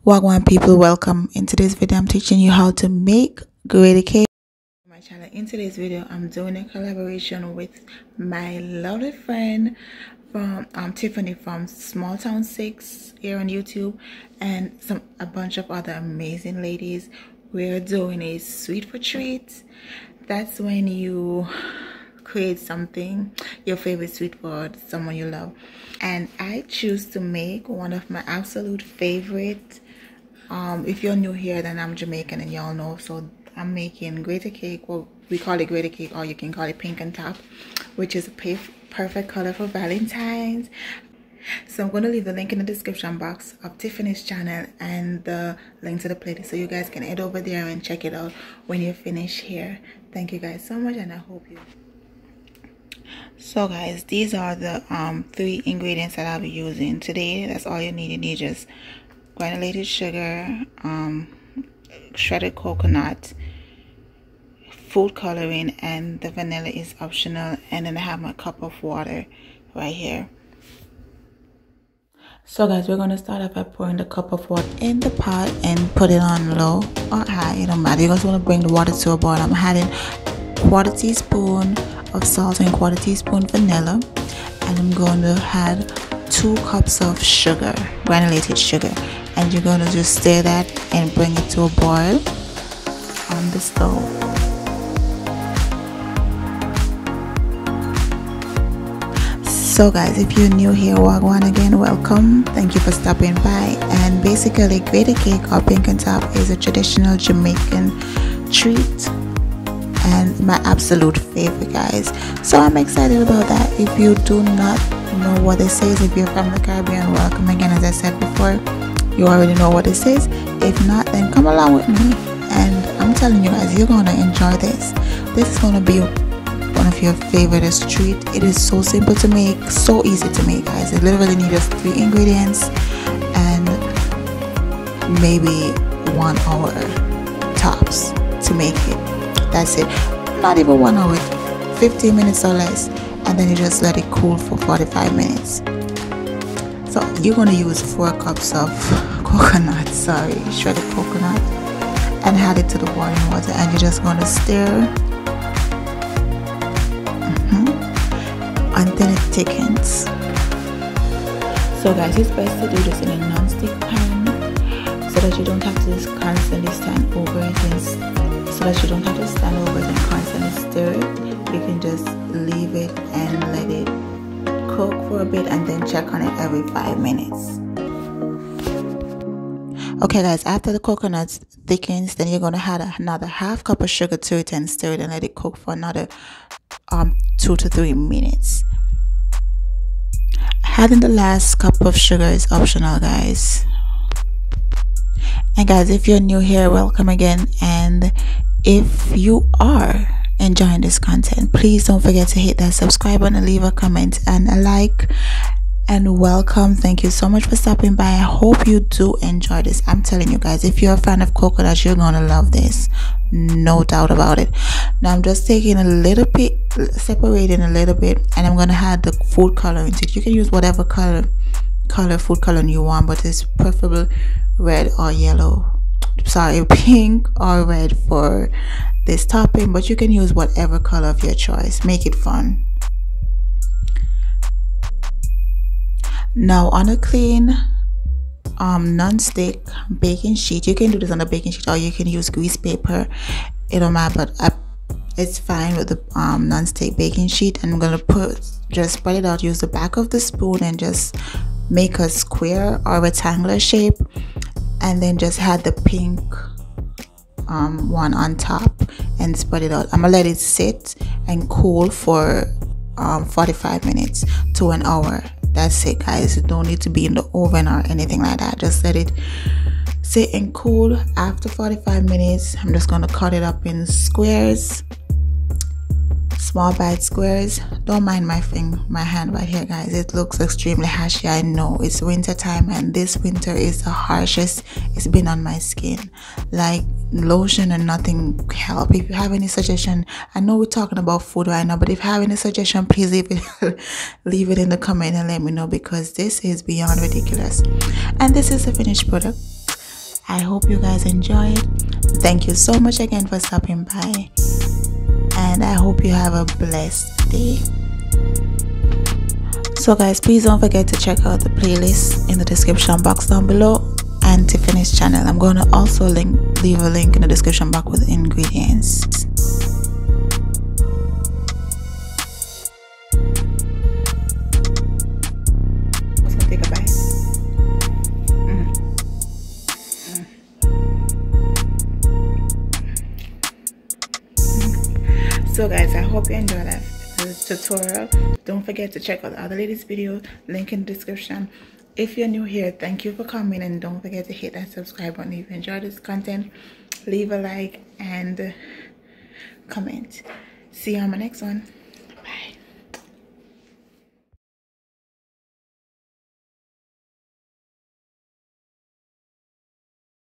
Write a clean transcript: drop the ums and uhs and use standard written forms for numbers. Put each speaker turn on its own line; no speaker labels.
Wagwan people, welcome. In today's video I'm teaching you how to make grater cake. My channel. In today's video I'm doing a collaboration with my lovely friend from Tiffany from Small Town 6 here on YouTube, and a bunch of other amazing ladies. We're doing a sweet for treat. That's when you create something, your favorite sweet for someone you love, and I choose to make one of my absolute favorite. If you're new here, then I'm Jamaican and y'all know, so I'm making grater cake. Well, we call it grater cake, or you can call it pink and top, which is a perfect color for Valentines. So I'm going to leave the link in the description box of Tiffany's channel and the link to the playlist, so you guys can head over there and check it out when you finish here. Thank you guys so much, and I hope you. So guys, these are the 3 ingredients that I'll be using today. That's all you need. You need just granulated sugar, shredded coconut, food coloring, and the vanilla is optional. And then I have my cup of water right here. So guys, we're going to start off by pouring the cup of water in the pot and put it on low or high, it don't matter. You just want to bring the water to a boil. I'm adding 1/4 teaspoon of salt and 1/4 teaspoon vanilla, and I'm going to add 2 cups of sugar, granulated sugar, and you're going to just stir that and bring it to a boil on the stove. So guys, if you're new here, Wagwan again, welcome. Thank you for stopping by. And basically, grater cake or pink and top is a traditional Jamaican treat and my absolute favorite, guys. So I'm excited about that. If you do not know what this is, if you're from the Caribbean, welcome again. As I said before, you already know what this is. If not, then come along with me, and I'm telling you guys, you're gonna enjoy this. This is gonna be one of your favorite treat. It is so simple to make, so easy to make, guys. It literally needs just 3 ingredients and maybe 1 hour tops to make it. That's it. Not even 1 hour, 15 minutes or less, and then you just let it cool for 45 minutes. So you're going to use 4 cups of coconut, shredded coconut, and add it to the boiling water, and you're just going to stir until it thickens. So guys, it's best to do this in a non-stick pan so that you don't have to just constantly stand over it and constantly stir it. You can just leave it and let it cook for a bit, and then check on it every 5 minutes. Okay guys, after the coconut thickens, then you're going to add another 1/2 cup of sugar to it and stir it and let it cook for another 2 to 3 minutes. Adding the last cup of sugar is optional, guys. And guys, if you're new here, welcome again. And if you are enjoying this content, please don't forget to hit that subscribe button and leave a comment and a like. And welcome. Thank you so much for stopping by. I hope you do enjoy this. I'm telling you guys, if you're a fan of coconut, you're gonna love this, no doubt about it. Now I'm just taking a little bit, separating a little bit, and I'm gonna add the food coloring to it. You can use whatever color food coloring you want, but it's preferable red or yellow, pink or red for this topping, but you can use whatever color of your choice. Make it fun. Now on a clean non-stick baking sheet, you can do this on a baking sheet, or you can use grease paper, it don't matter, but it's fine with the non-stick baking sheet. And I'm gonna just spread it out, use the back of the spoon and just make a square or rectangular shape, and then just add the pink one on top and spread it out. I'm gonna let it sit and cool for 45 minutes to 1 hour. That's it, guys. You don't need to be in the oven or anything like that. Just let it sit and cool. After 45 minutes, I'm just gonna cut it up in squares, small bite squares. Don't mind my hand right here, guys. It looks extremely hashy. I know it's winter time, and this winter is the harshest it's been on my skin. Like, lotion and nothing help. If you have any suggestion, I know we're talking about food right now, but if you have any suggestion, please leave it in the comment and let me know, because this is beyond ridiculous. And this is the finished product. I hope you guys enjoyed. Thank you so much again for stopping by, and I hope you have a blessed day. So guys, please don't forget to check out the playlist in the description box down below and Tiffany's channel. I'm going to also leave a link in the description box with ingredients. I was going to take a bite. So guys, I hope you enjoyed that tutorial. Don't forget to check out the other ladies' video, link in the description. If you're new here, thank you for coming, and don't forget to hit that subscribe button if you enjoyed this content. Leave a like and comment. See you on my next one. Bye.